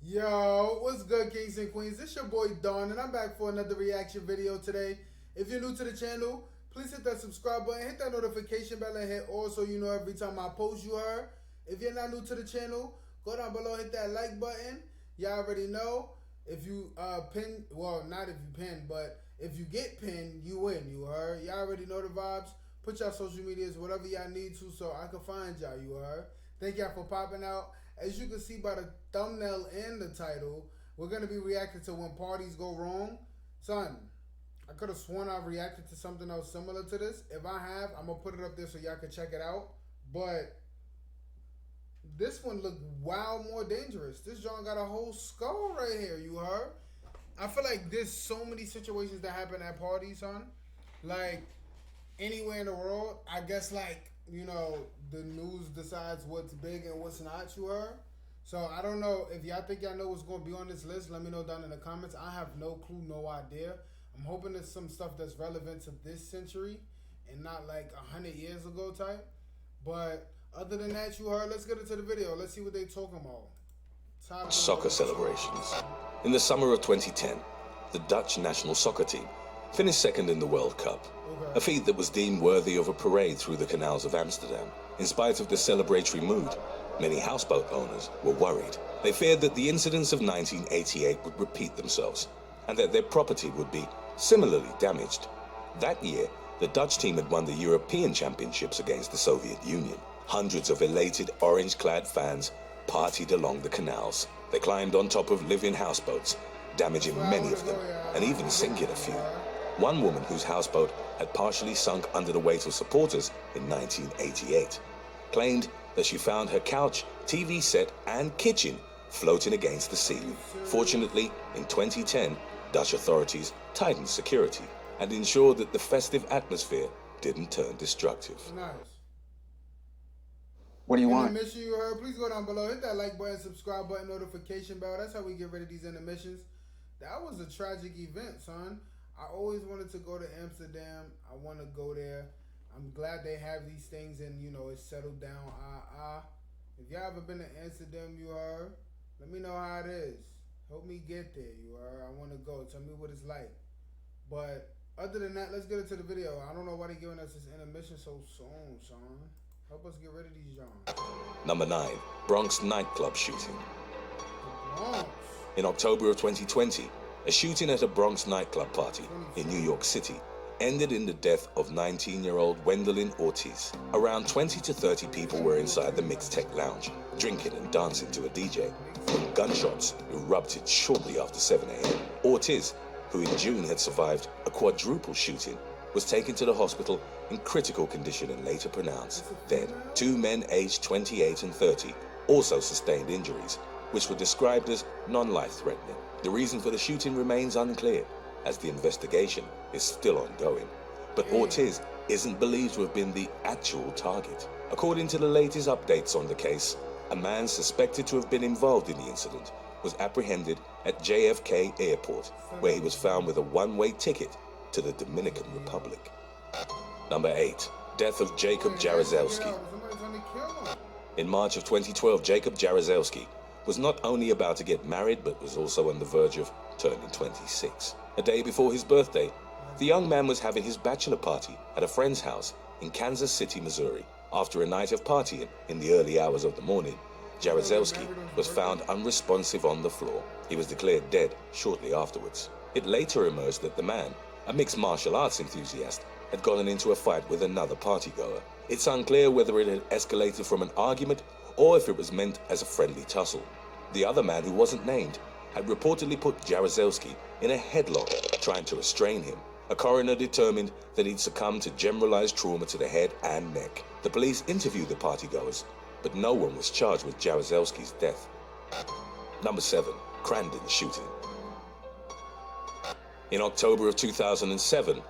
Yo, what's good, kings and queens? It's your boy Dawn, and I'm back for another reaction video today. If you're new to the channel, please hit that subscribe button, hit that notification bell, and hit all so you know every time I post, you heard. If you're not new to the channel, go down below, hit that like button. Y'all already know. If you pin, well, not if you pin, but if you get pinned, you win, you heard. Y'all already know the vibes. Put y'all social medias, whatever y'all need to, so I can find y'all, you heard. Thank y'all for popping out. As you can see by the thumbnail and the title, we're going to be reacting to when parties go wrong. Son, I could have sworn I reacted to something else similar to this. If I have, I'm going to put it up there so y'all can check it out. But this one looked wow more dangerous. This John got a whole skull right here, you heard? I feel like there's so many situations that happen at parties, son. Like, anywhere in the world, I guess, like, you know, the news decides what's big and what's not, you heard? So I don't know if y'all think y'all know what's going to be on this list. Let me know down in the comments. I have no clue, no idea. I'm hoping it's some stuff that's relevant to this century and not like 100 years ago type. But other than that, you heard, let's get into the video. Let's see what they talking about. Soccer celebrations. In the summer of 2010, the Dutch national soccer team finished second in the World Cup, a feat that was deemed worthy of a parade through the canals of Amsterdam. In spite of the celebratory mood, many houseboat owners were worried. They feared that the incidents of 1988 would repeat themselves, and that their property would be similarly damaged. That year, the Dutch team had won the European Championships against the Soviet Union. Hundreds of elated orange-clad fans partied along the canals. They climbed on top of live-in houseboats, damaging many of them, and even sinking a few. One woman whose houseboat had partially sunk under the weight of supporters in 1988 claimed that she found her couch, TV set, and kitchen floating against the ceiling. Fortunately, in 2010, Dutch authorities tightened security and ensured that the festive atmosphere didn't turn destructive. Nice. What do you want? Intermission you heard, please go down below, hit that like button, subscribe button, notification bell. That's how we get rid of these intermissions. That was a tragic event, son. I always wanted to go to Amsterdam. I want to go there. I'm glad they have these things and, you know, it's settled down. If y'all ever been to Amsterdam, you heard, let me know how it is. Help me get there, you heard. I want to go. Tell me what it's like. But other than that, let's get into the video. I don't know why they're giving us this intermission so soon, son. Help us get rid of these Johns. Number 9. Bronx nightclub shooting. The Bronx. In October of 2020, a shooting at a Bronx nightclub party in New York City ended in the death of 19-year-old Wendolyn Ortiz. Around 20 to 30 people were inside the Mixtec Lounge, drinking and dancing to a DJ, when gunshots erupted shortly after 7 a.m. Ortiz, who in June had survived a quadruple shooting, was taken to the hospital in critical condition and later pronounced dead. Two men aged 28 and 30 also sustained injuries, which were described as non-life-threatening. The reason for the shooting remains unclear, as the investigation is still ongoing. But Ortiz isn't believed to have been the actual target. According to the latest updates on the case, a man suspected to have been involved in the incident was apprehended at JFK Airport, where he was found with a one-way ticket to the Dominican Republic. Number 8. Death of Jacob Jaruzelski. In March of 2012, Jacob Jaruzelski was not only about to get married, but was also on the verge of turning 26. A day before his birthday, the young man was having his bachelor party at a friend's house in Kansas City, Missouri. After a night of partying in the early hours of the morning, Jaruzelski was found unresponsive on the floor. He was declared dead shortly afterwards. It later emerged that the man, a mixed martial arts enthusiast, had gotten into a fight with another partygoer. It's unclear whether it had escalated from an argument or if it was meant as a friendly tussle. The other man, who wasn't named, had reportedly put Jaruzelski in a headlock, trying to restrain him. A coroner determined that he'd succumbed to generalized trauma to the head and neck. The police interviewed the partygoers, but no one was charged with Jaruzelski's death. Number 7. Crandon shooting. In October of 2007,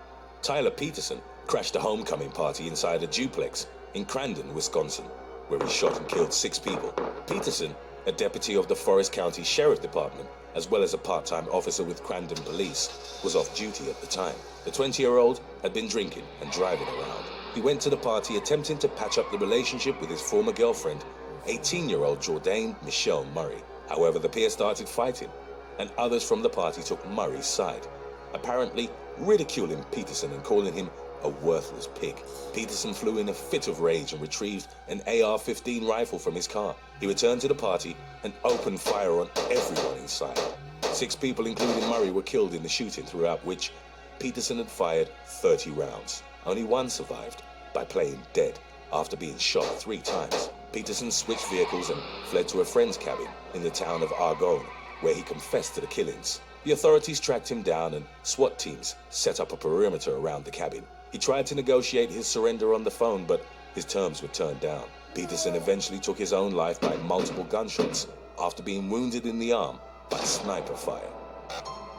Tyler Peterson crashed a homecoming party inside a duplex in Crandon, Wisconsin, where he shot and killed 6 people. Peterson, a deputy of the Forest County Sheriff Department, as well as a part-time officer with Crandon Police, was off duty at the time. The 20-year-old had been drinking and driving around. He went to the party attempting to patch up the relationship with his former girlfriend, 18-year-old Jourdain Michelle Murray. However, the pair started fighting, and others from the party took Murray's side, apparently ridiculing Peterson and calling him a worthless pig. Peterson flew in a fit of rage and retrieved an AR-15 rifle from his car. He returned to the party and opened fire on everyone inside. 6 people, including Murray, were killed in the shooting, throughout which Peterson had fired 30 rounds. Only one survived by playing dead after being shot 3 times. Peterson switched vehicles and fled to a friend's cabin in the town of Argonne, where he confessed to the killings. The authorities tracked him down and SWAT teams set up a perimeter around the cabin. He tried to negotiate his surrender on the phone, but his terms were turned down. Peterson eventually took his own life by multiple gunshots after being wounded in the arm by sniper fire.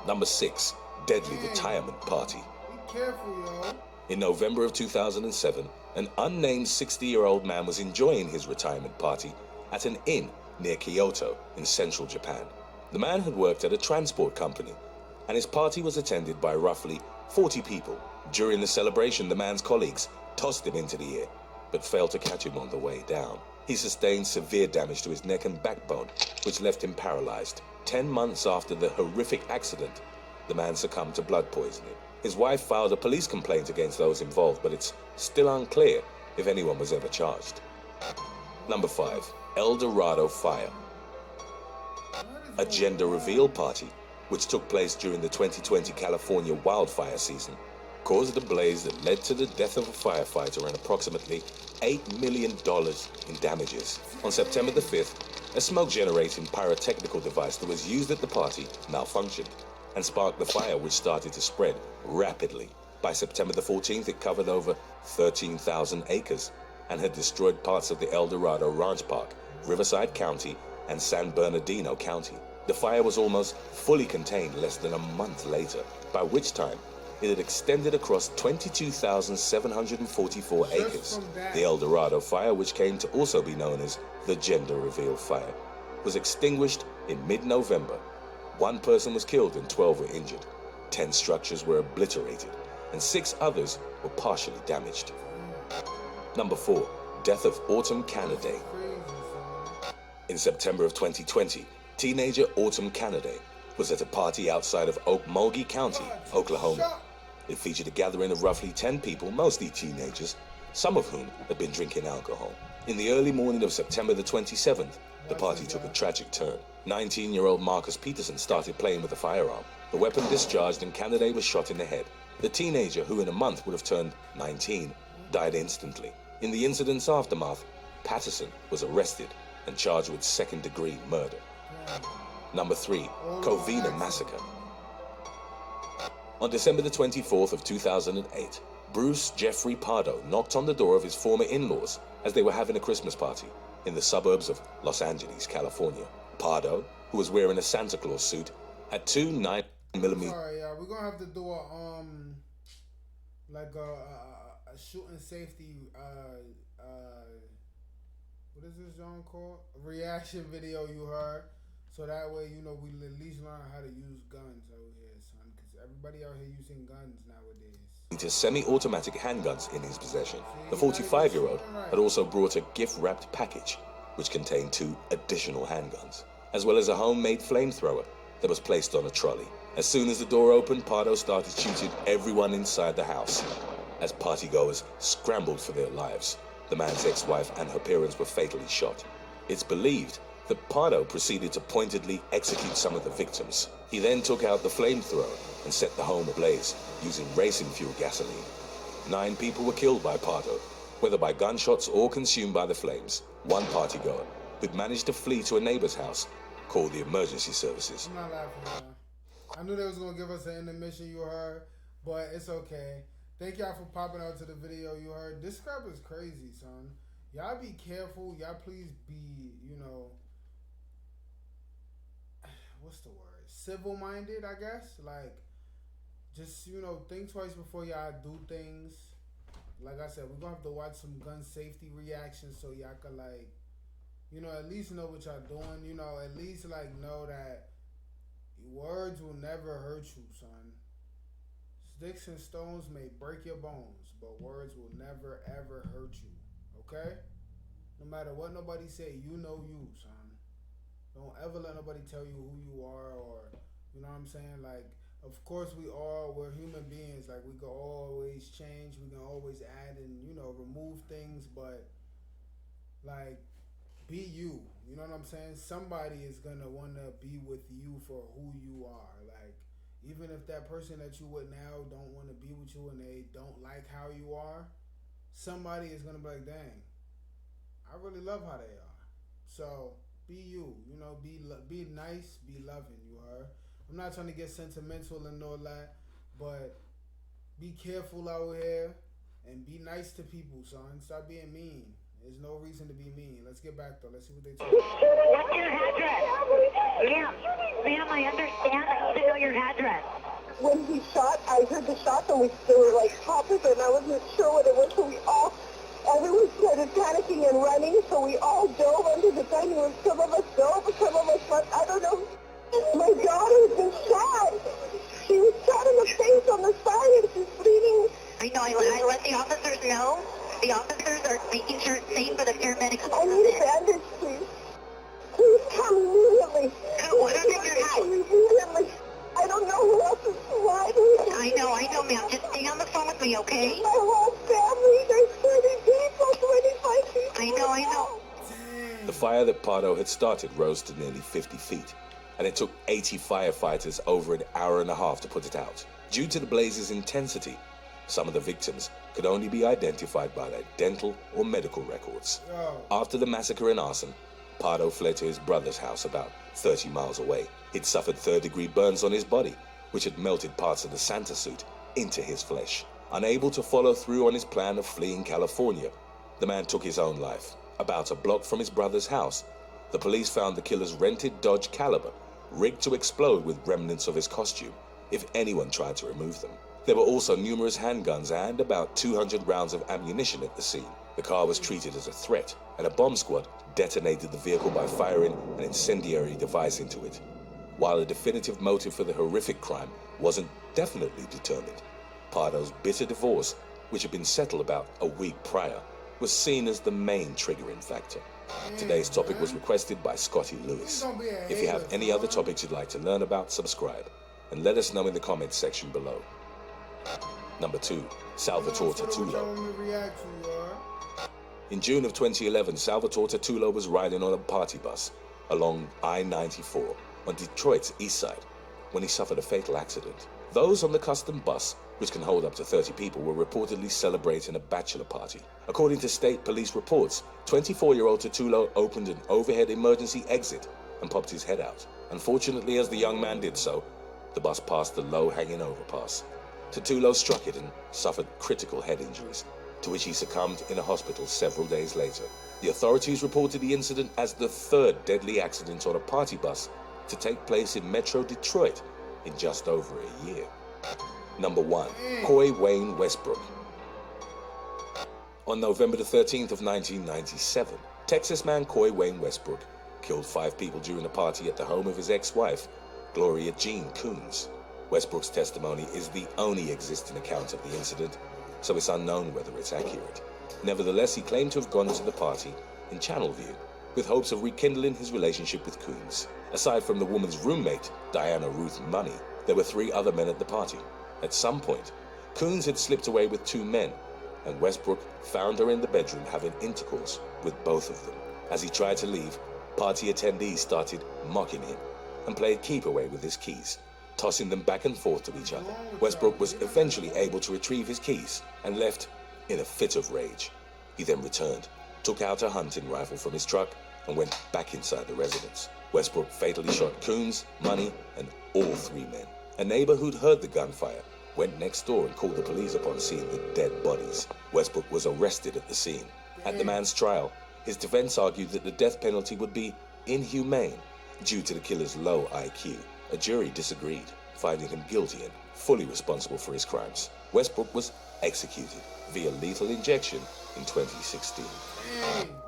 Number 6, deadly retirement party. Be careful, yo. In November of 2007, an unnamed 60-year-old man was enjoying his retirement party at an inn near Kyoto in central Japan. The man had worked at a transport company, and his party was attended by roughly 40 people. During the celebration, the man's colleagues tossed him into the air, but failed to catch him on the way down. He sustained severe damage to his neck and backbone, which left him paralyzed. 10 months after the horrific accident, the man succumbed to blood poisoning. His wife filed a police complaint against those involved, but it's still unclear if anyone was ever charged. Number 5, El Dorado fire. A gender reveal party, which took place during the 2020 California wildfire season, caused a blaze that led to the death of a firefighter and approximately $8 million in damages. On September the 5th, a smoke-generating pyrotechnical device that was used at the party malfunctioned and sparked the fire, which started to spread rapidly. By September the 14th, it covered over 13,000 acres and had destroyed parts of the El Dorado Ranch Park, Riverside County, and San Bernardino County. The fire was almost fully contained less than a month later, by which time it had extended across 22,744 acres. The El Dorado fire, which came to also be known as the gender reveal fire, was extinguished in mid-November. 1 person was killed and 12 were injured. 10 structures were obliterated, and 6 others were partially damaged. Number 4, death of Autumn Cannaday. In September of 2020, teenager Autumn Cannaday was at a party outside of Okmulgee County, Oklahoma. It featured a gathering of roughly 10 people, mostly teenagers, some of whom had been drinking alcohol. In the early morning of September the 27th, the party took a tragic turn. 19-year-old Marcus Peterson started playing with a firearm. The weapon discharged and Cannaday was shot in the head. The teenager, who in a month would have turned 19, died instantly. In the incident's aftermath, Patterson was arrested and charged with second-degree murder. Number 3, Covina Massacre. On December the 24th of 2008, Bruce Jeffrey Pardo knocked on the door of his former in-laws as they were having a Christmas party in the suburbs of Los Angeles, California. Pardo, who was wearing a Santa Claus suit, had 2 9mm. Sorry, we're gonna have to do a shooting safety what is this genre called? A reaction video, you heard. So that way, you know, we at least learn how to use guns over here, son. Because everybody out here using guns nowadays. To semi-automatic handguns in his possession. The 45-year-old had also brought a gift-wrapped package, which contained 2 additional handguns, as well as a homemade flamethrower that was placed on a trolley. As soon as the door opened, Pardo started shooting everyone inside the house as partygoers scrambled for their lives. The man's ex-wife and her parents were fatally shot. It's believed that Pardo proceeded to pointedly execute some of the victims. He then took out the flamethrower and set the home ablaze using racing fuel gasoline. 9 people were killed by Pardo, whether by gunshots or consumed by the flames. One partygoer who'd managed to flee to a neighbor's house called the emergency services. I'm not laughing, man. I knew they was going to give us an intermission, you heard, but it's okay. Thank y'all for popping out to the video, you heard. This crap is crazy, son. Y'all be careful. Y'all please be, you know, what's the word? Civil-minded, I guess. Like, just, you know, think twice before y'all do things. Like I said, we're going to have to watch some gun safety reactions so y'all can, like, you know, at least know what y'all doing. You know, at least, like, know that words will never hurt you, son. Sticks and stones may break your bones, but words will never, ever hurt you. Okay? No matter what nobody say, you know you, son. Don't ever let nobody tell you who you are, or you know what I'm saying. Like, of course we're human beings. Like, we can always change, we can always add and remove things, but like, be you. You know what I'm saying? Somebody is gonna wanna be with you for who you are. Like, even if that person that you with now don't want to be with you and they don't like how you are, somebody is gonna be like, dang, I really love how they are. So be you. Be nice, be loving. You heard? I'm not trying to get sentimental and all that, but be careful out here and be nice to people, son. Stop being mean. There's no reason to be mean. Let's get back though. Let's see what they talk about. What's your address? Ma'am, I understand. I need to know your address. When he shot, I heard the shots and they were like popping and I wasn't sure what it was, so everyone started panicking and running, so we all dove under the dining room. Some of us dove, some of us left. I don't know. My daughter has been shot. She was shot in the face on the side and she's bleeding. I know. I let the officers know. The officers are making sure it's safe for the paramedics. I need a bandage, please. Please come immediately. Who's in your house? Immediately. I don't know who else is surviving. I know, ma'am. Just stay on the phone with me, okay? My whole family, there's 30 people, 25 people. I know. The fire that Pardo had started rose to nearly 50 feet, and it took 80 firefighters over an hour and a half to put it out. Due to the blaze's intensity, some of the victims could only be identified by their dental or medical records. After the massacre and arson, Pardo fled to his brother's house about 30 miles away. He'd suffered third-degree burns on his body, which had melted parts of the Santa suit into his flesh. Unable to follow through on his plan of fleeing California, the man took his own life. About a block from his brother's house, the police found the killer's rented Dodge Caliber, rigged to explode with remnants of his costume if anyone tried to remove them. There were also numerous handguns and about 200 rounds of ammunition at the scene. The car was treated as a threat, and a bomb squad detonated the vehicle by firing an incendiary device into it. While a definitive motive for the horrific crime wasn't definitely determined, Pardo's bitter divorce, which had been settled about a week prior, was seen as the main triggering factor. Today's topic was requested by Scotty Lewis. If you have any other topics you'd like to learn about, subscribe, and let us know in the comments section below. Number 2, Salvatore Tatullo. In June of 2011, Salvatore Tatullo was riding on a party bus along I-94 on Detroit's east side when he suffered a fatal accident. Those on the custom bus, which can hold up to 30 people, were reportedly celebrating a bachelor party. According to state police reports, 24-year-old Tatullo opened an overhead emergency exit and popped his head out. Unfortunately, as the young man did so, the bus passed the low-hanging overpass. Tatullo struck it and suffered critical head injuries, to which he succumbed in a hospital several days later. The authorities reported the incident as the third deadly accident on a party bus to take place in Metro Detroit in just over a year. Number 1, Coy Wayne Westbrook. On November the 13th of 1997, Texas man Coy Wayne Westbrook killed 5 people during a party at the home of his ex-wife, Gloria Jean Coons. Westbrook's testimony is the only existing account of the incident, so it's unknown whether it's accurate. Nevertheless, he claimed to have gone to the party in Channelview with hopes of rekindling his relationship with Coons. Aside from the woman's roommate, Diana Ruth Money, there were 3 other men at the party. At some point, Coons had slipped away with 2 men, and Westbrook found her in the bedroom having intercourse with both of them. As he tried to leave, party attendees started mocking him and played keep away with his keys, tossing them back and forth to each other. Westbrook was eventually able to retrieve his keys and left in a fit of rage. He then returned, took out a hunting rifle from his truck, and went back inside the residence. Westbrook fatally shot Coons, Money, and all 3 men. A neighbor who'd heard the gunfire went next door and called the police upon seeing the dead bodies. Westbrook was arrested at the scene. At the man's trial, his defense argued that the death penalty would be inhumane due to the killer's low IQ. A jury disagreed, finding him guilty and fully responsible for his crimes. Westbrook was executed via lethal injection in 2016.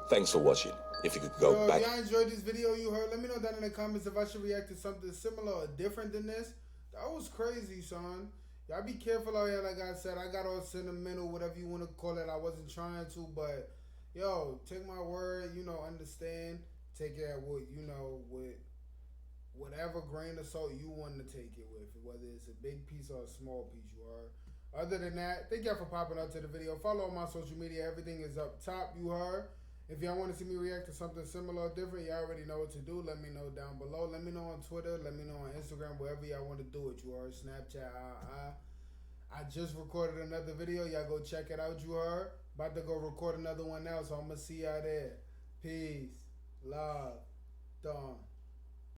Thanks for watching. If you could go back. If y'all enjoyed this video you heard, let me know down in the comments if I should react to something similar or different than this. That was crazy, son. Y'all be careful out here, like I said. I got all sentimental, whatever you want to call it. I wasn't trying to, but yo, take my word, understand. take it at what, you know, with whatever grain of salt you want to take it with, whether it's a big piece or a small piece, you heard. Other than that, thank y'all for popping up to the video. Follow on my social media. Everything is up top, you heard. If y'all want to see me react to something similar or different, y'all already know what to do. Let me know down below. Let me know on Twitter. Let me know on Instagram, wherever y'all want to do it, you heard. Snapchat, I just recorded another video. Y'all go check it out, you heard. About to go record another one now, so I'm going to see y'all there. Peace, love, dawn.